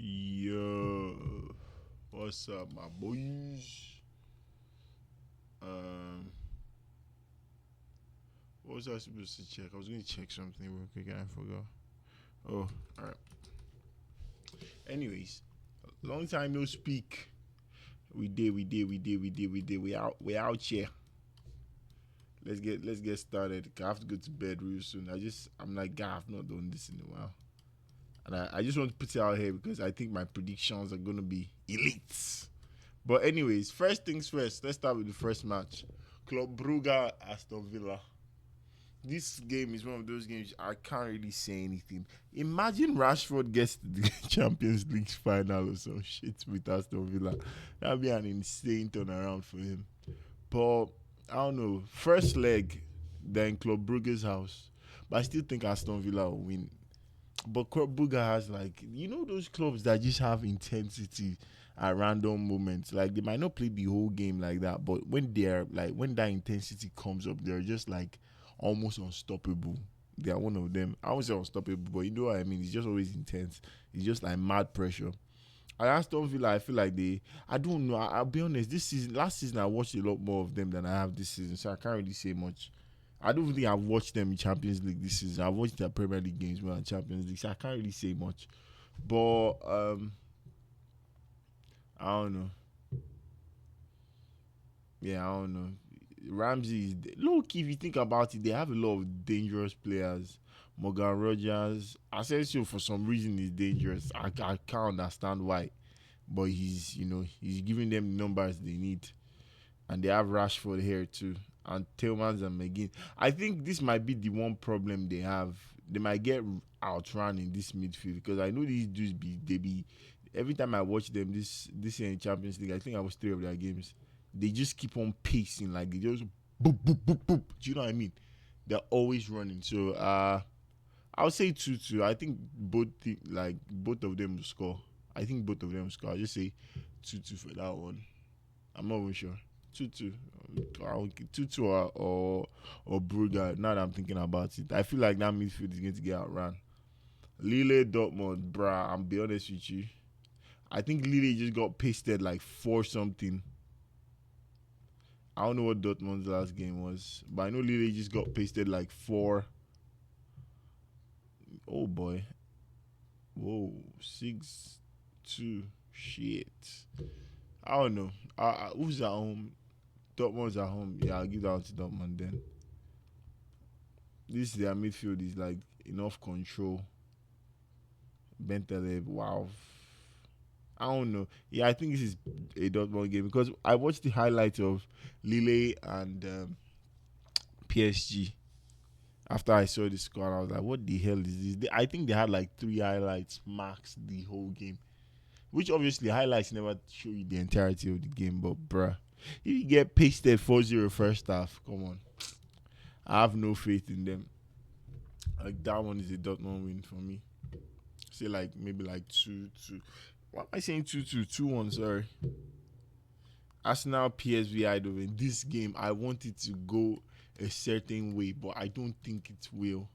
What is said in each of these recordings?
Yo, what's up, my boys? Um, what was I supposed to check? I was going to check something real quick and I forgot. Oh, all right. Anyways, long time no speak. We out here. Let's get started. I have to go to bed real soon. I'm like, God, I've not done this in a while, and I just want to put it out here because I think my predictions are gonna be elite. But anyways, first things first. Let's start with the first match. Club Brugge Aston Villa. This game is one of those games I can't really say anything. Imagine Rashford gets to the Champions League final or some shit with Aston Villa. That'd be an insane turnaround for him. But I don't know. First leg, then Club Brugge's house. But I still think Aston Villa will win. But Club Brugge has those clubs that just have intensity at random moments. Like they might not play the whole game like that, but when that intensity comes up, they're just like almost unstoppable. They are one of them. I won't say unstoppable, but you know what I mean. It's just always intense. It's just like mad pressure. I Aston Villa, I feel like I don't know. I'll be honest. Last season, I watched a lot more of them than I have this season, so I can't really say much. I don't think I've watched them in Champions League this season. I've watched their Premier League games more than Champions League, so I can't really say much. But I don't know. Yeah, I don't know. Ramsey is look. If you think about it, they have a lot of dangerous players. Morgan Rogers, Asensio for some reason is dangerous. I can't understand why, but he's giving them the numbers they need, and they have Rashford here too, and Tillmans and McGinn. I think this might be the one problem they have. They might get outrun in this midfield because I know these dudes be every time I watch them this year in Champions League. I think I was three of their games. They just keep on pacing like they just boop boop boop boop. Do you know what I mean? They're always running. So I'll say 2-2. I think both of them will score. I think both of them will score. I'll just say 2-2 for that one. I'm not even sure. 2-2. 2-2 or Brugge. Now that I'm thinking about it, I feel like that midfield is going to get outrun. Lille Dortmund, bruh. I'm be honest with you. I think Lille just got pasted like 4 something. I don't know what Dortmund's last game was, but I know Lille just got pasted like 4. Oh boy. Whoa. 6-2. Shit. I don't know. Who's at home? Dortmund's at home. Yeah, I'll give that one to Dortmund then. This their midfield is like enough control. Bentaleb, wow. I don't know. Yeah, I think this is a Dortmund game because I watched the highlights of Lille and PSG after I saw the score. I was like, what the hell is this? I think they had like 3 highlights max the whole game, which obviously highlights never show you the entirety of the game. But bruh, if you get pasted 4-0 first half, come on. I have no faith in them. Like that one is a Dortmund win for me. Say like maybe like 2-2. Why am I saying 2-2? 2-1, sorry. Arsenal PSV Eindhoven. This game, I want it to go a certain way, but I don't think it will.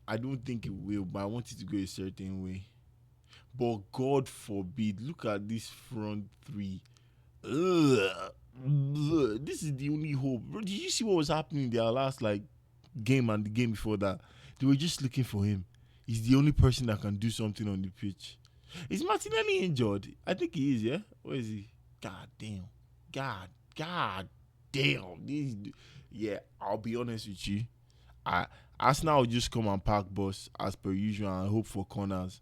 I don't think it will, but I want it to go a certain way. But God forbid, look at this front three. Ugh. Ugh. This is the only hope. Bro, did you see what was happening in their last game and the game before that? They were just looking for him. He's the only person that can do something on the pitch. Is Martinelli injured? I think he is, yeah? Where is he? God damn. God damn. Yeah, I'll be honest with you. I Arsenal will just come and park bus as per usual and hope for corners.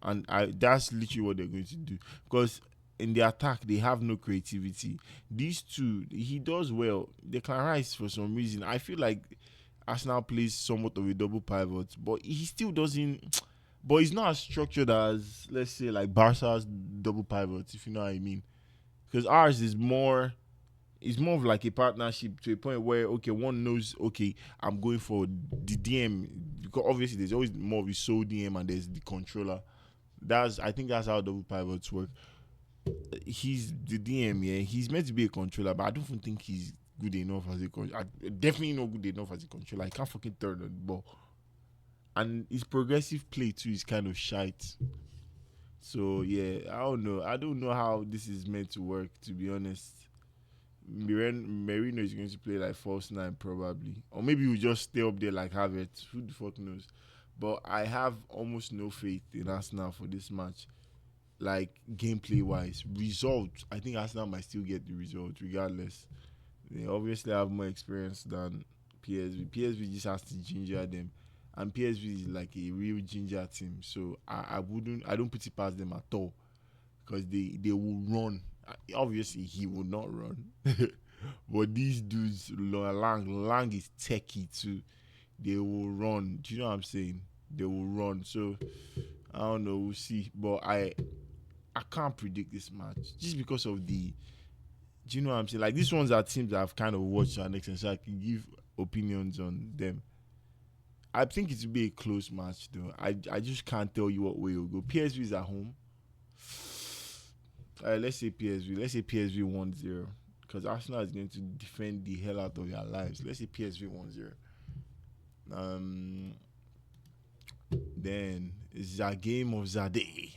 And that's literally what they're going to do. Because in the attack, they have no creativity. These two, he does well. Declan Rice, for some reason, I feel like Arsenal plays somewhat of a double pivot, but he still doesn't. But he's not as structured as, let's say, like Barca's double pivot, if you know what I mean. Because ours is more. It's more of like a partnership to a point where okay, one knows okay, I'm going for the DM because obviously there's always more of a sole DM and there's the controller. I think that's how double pivots work. He's the DM, yeah. He's meant to be a controller, but I don't even think he's good enough as a controller. Definitely not good enough as a controller. I can't fucking turn on the ball. And his progressive play too is kind of shite. So yeah, I don't know. I don't know how this is meant to work. To be honest, Merino is going to play like false nine probably, or maybe we just stay up there like Havertz. Who the fuck knows? But I have almost no faith in Arsenal for this match. Like gameplay wise, results. I think Arsenal might still get the result regardless. They obviously have more experience than PSV. PSV just has to ginger them, and PSV is like a real ginger team. So I wouldn't. I don't put it past them at all because they will run. Obviously, he will not run, but these dudes, Lang is techie too. They will run. Do you know what I'm saying? They will run. So I don't know. We'll see. But I can't predict this match just because of the. Do you know what I'm saying? Like these ones are teams that I've kind of watched to an extent, so I can give opinions on them. I think it will be a close match though. I just can't tell you what way it will go. PSV is at home. Let's say PSV. Let's say PSV 1-0 because Arsenal is going to defend the hell out of their lives. Let's say PSV 1-0. Um, then it's a game of Zade.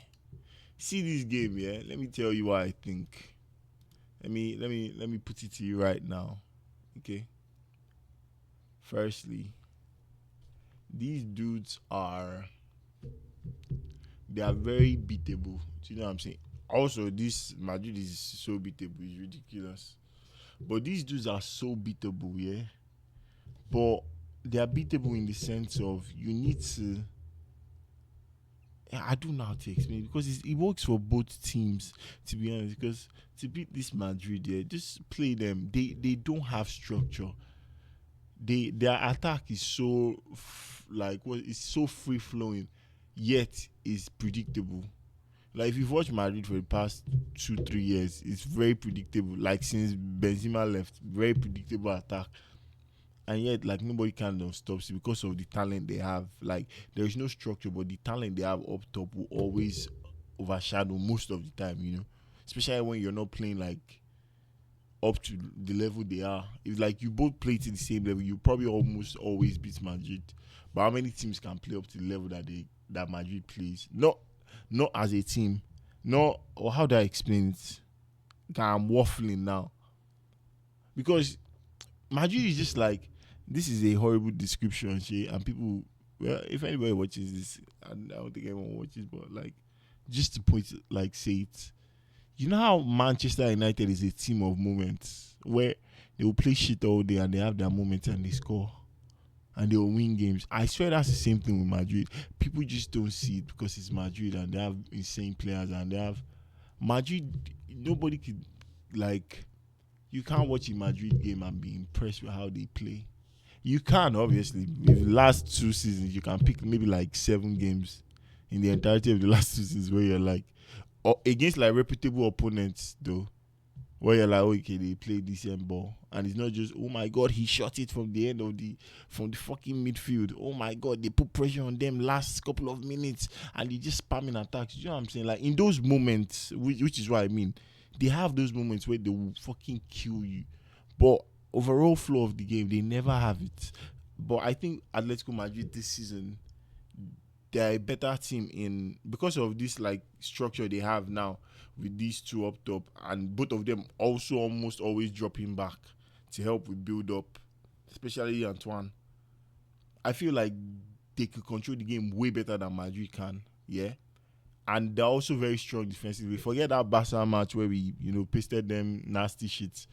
See this game, yeah. Let me tell you what I think. Let me put it to you right now. Okay. Firstly, these dudes are they are very beatable. Do you know what I'm saying? Also, this Madrid is so beatable, it's ridiculous. But these dudes are so beatable, yeah. But they are beatable in the sense of you need to. I don't know how to explain it because it works for both teams. To be honest, because to beat this Madrid, yeah, just play them. They don't have structure. Their attack is so like what is so free flowing, yet is predictable. Like if you've watched Madrid for the past 2 3 years, it's very predictable. Like since Benzema left, very predictable attack, and yet like nobody kind of stops it because of the talent they have. Like there is no structure, but the talent they have up top will always overshadow most of the time. Especially when you're not playing like up to the level they are. If like you both play to the same level, you probably almost always beat Madrid. But how many teams can play up to the level that Madrid plays? Not as a team. Not or how do I explain it? Okay, I'm waffling now because Madrid is just like this is a horrible description, and people. Well, if anybody watches this, I don't think anyone watches, but like just to point like say it, you know how Manchester United is a team of moments where they will play shit all day and they have their moments and they score and they will win games. I swear that's the same thing with Madrid. People just don't see it because it's Madrid and they have insane players and they have Madrid. Nobody could like you can't watch a Madrid game and be impressed with how they play. You can obviously. With the last 2 seasons, you can pick maybe like 7 games in the entirety of the last 2 seasons where you're like, or against like reputable opponents though, where you're like, okay, they play decent ball, and it's not just oh my god, he shot it from the end of the fucking midfield. Oh my god, they put pressure on them last couple of minutes, and they just spamming attacks. You know what I'm saying? Like in those moments, which is what I mean, they have those moments where they will fucking kill you, but overall flow of the game, they never have it. But I think Atletico Madrid this season they're a better team in because of this like structure they have now with these two up top and both of them also almost always dropping back to help with build up, especially Antoine. I feel like they could control the game way better than Madrid can. Yeah. And they're also very strong defensively. Forget that Barca match where we, pasted them nasty shits.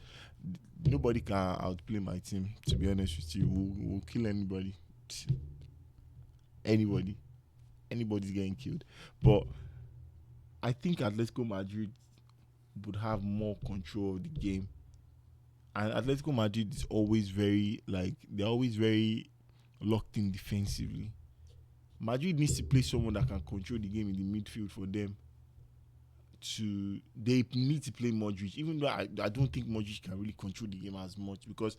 Nobody can outplay my team, to be honest with you. We'll kill anybody. Anybody. Anybody's getting killed. But I think Atletico Madrid would have more control of the game. And Atletico Madrid is always very they're always very locked in defensively. Madrid needs to play someone that can control the game in the midfield for them. They need to play Modric, even though I don't think Modric can really control the game as much because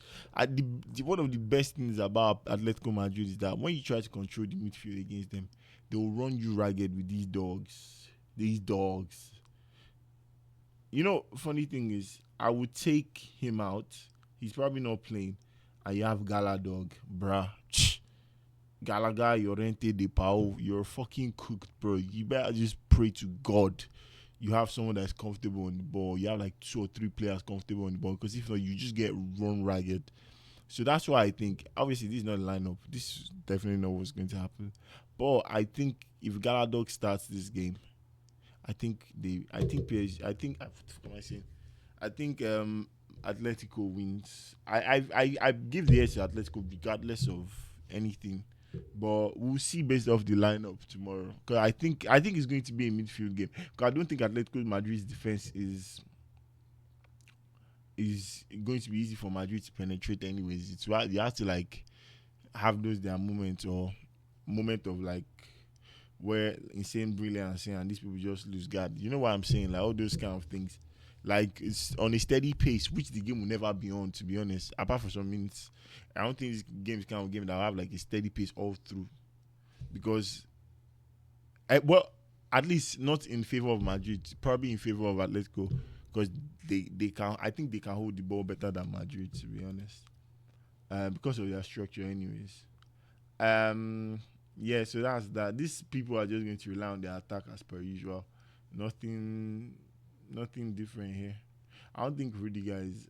one of the best things about Atletico Madrid is that when you try to control the midfield against them, they will run you ragged with these dogs. These dogs. Funny thing is, I would take him out. He's probably not playing, and you have Gala dog, bruh. Gallagher, Llorente, De Paul, you're fucking cooked, bro. You better just pray to God. You have someone that's comfortable on the ball. You have like 2 or 3 players comfortable on the ball. Because if not, you just get run ragged. So that's why I think, obviously, this is not a lineup. This is definitely not what's going to happen. But I think if Galadog starts this game, I think PSG, what am I saying? I think Atletico wins. I give the edge to Atletico regardless of anything, but we'll see based off the lineup tomorrow. Because I think it's going to be a midfield game. Because I don't think Atletico Madrid's defense is going to be easy for Madrid to penetrate. Anyways, it's why you have to like have those their moments or moment of like where insane brilliance and these people just lose guard. You know what I'm saying? Like all those kind of things. Like it's on a steady pace, which the game will never be on, to be honest. Apart from some minutes. I don't think this game is kind of game that will have like a steady pace all through. Because well, at least not in favor of Madrid, probably in favor of Atletico. Because they can I think they can hold the ball better than Madrid, to be honest. Because of their structure anyways. Um, yeah, so that's that. These people are just going to rely on their attack as per usual. Nothing, nothing different here. I don't think Rudiger is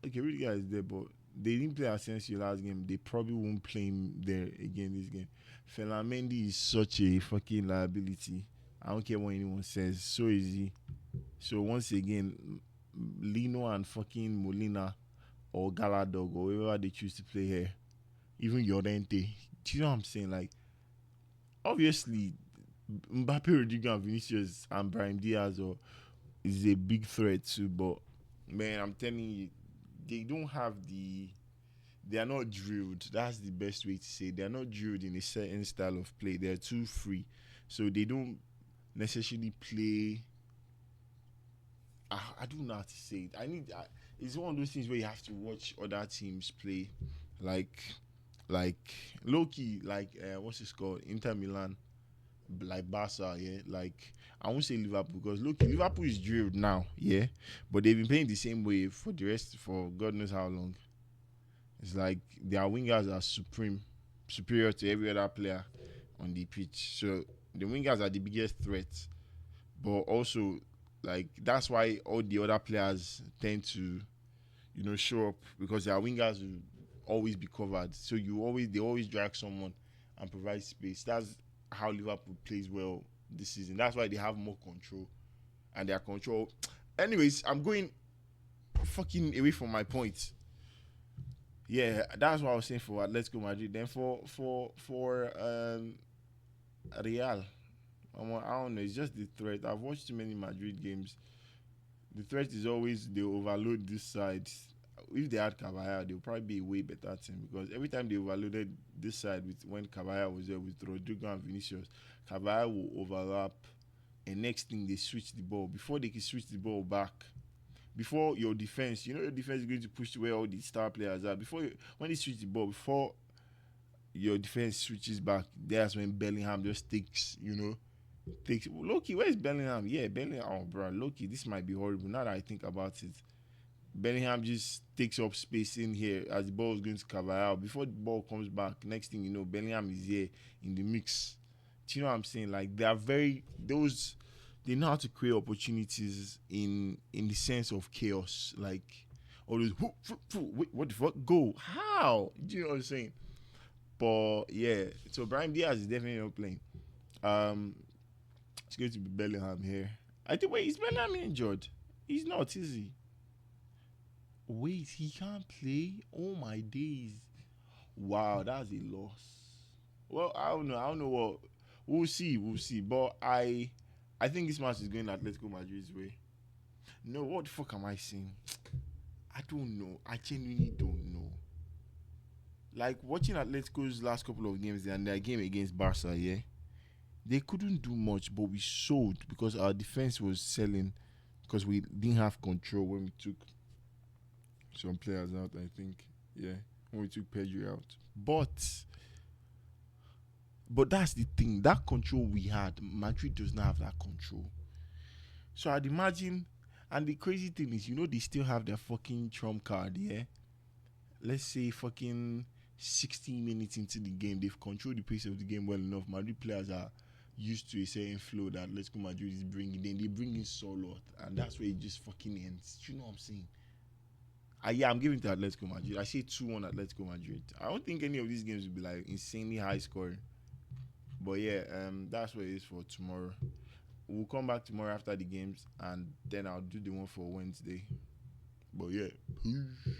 okay. Rudiger is there, but they didn't play Asensio last game. They probably won't play him there again this game. Felamendi is such a fucking liability. I don't care what anyone says. So is he. So once again, Lino and fucking Molina or Galadog or whoever they choose to play here, even Llorente. Do you know what I'm saying? Like, obviously, Mbappe, Rodrigo, and Vinicius and Brahim Diaz is a big threat too. But man, I'm telling you, they don't have the. They are not drilled. That's the best way to say. They are not drilled in a certain style of play. They are too free, so they don't necessarily play. I don't know how to say it. It's one of those things where you have to watch other teams play, like like Loki, like what's it called, Inter Milan, like Barca, yeah. Like I won't say Liverpool because look, Liverpool is drilled now, yeah, but they've been playing the same way for the rest for God knows how long. It's like their wingers are superior to every other player on the pitch. So the wingers are the biggest threat, but also like that's why all the other players tend to show up because their wingers will always be covered. So they always drag someone and provide space. That's how Liverpool plays well this season. That's why they have more control and their control. Anyways, I'm going fucking away from my point. Yeah, that's what I was saying for Atletico Madrid. Then for Real, I don't know. It's just the threat. I've watched too many Madrid games. The threat is always they overload this side. If they had Cavaya, they'll probably be a way better team because every time they overloaded this side with when Cavaya was there with Rodrigo and Vinicius, Cavaya will overlap, and next thing they switch the ball. Before they can switch the ball back, before your defense, your defense is going to push to where all the star players are. When they switch the ball, before your defense switches back, that's when Bellingham just takes Loki. Where's Bellingham? Yeah, Bellingham. Oh, bro, Loki. This might be horrible. Now that I think about it, Bellingham just takes up space in here as the ball is going to cover out. Before the ball comes back, next thing you know, Bellingham is here in the mix. Do you know what I'm saying? Like they are very those. They know how to create opportunities in the sense of chaos. Like all those. Wait, what the fuck? Go how? Do you know what I'm saying? But yeah, so Brian Diaz is definitely not playing. Um, it's going to be Bellingham here. I think wait, is Bellingham injured? He's not, is he? Wait, he can't play? Oh my days. Wow, that's a loss. Well, I don't know. I don't know what we'll see, we'll see. But I think this match is going Atletico Madrid's way. No, what the fuck am I saying? I don't know. I genuinely don't know. Like watching Atletico's last couple of games and their game against Barca, yeah. They couldn't do much, but we showed because our defense was selling because we didn't have control when we took some players out, I think. Yeah. When we took Pedri out. But that's the thing. That control we had, Madrid does not have that control. So I'd imagine and the crazy thing is, they still have their fucking trump card, yeah? Let's say fucking 16 minutes into the game, they've controlled the pace of the game well enough. Madrid players are used to a certain flow that Atletico Madrid is bringing. Then they bring in Solot, and that's where it just fucking ends. Do you know what I'm saying? Yeah, I'm giving to Atletico Madrid. I say 2-1 Atletico Madrid. I don't think any of these games will be like insanely high scoring. But yeah, that's what it is for tomorrow. We'll come back tomorrow after the games, and then I'll do the one for Wednesday. But yeah, peace.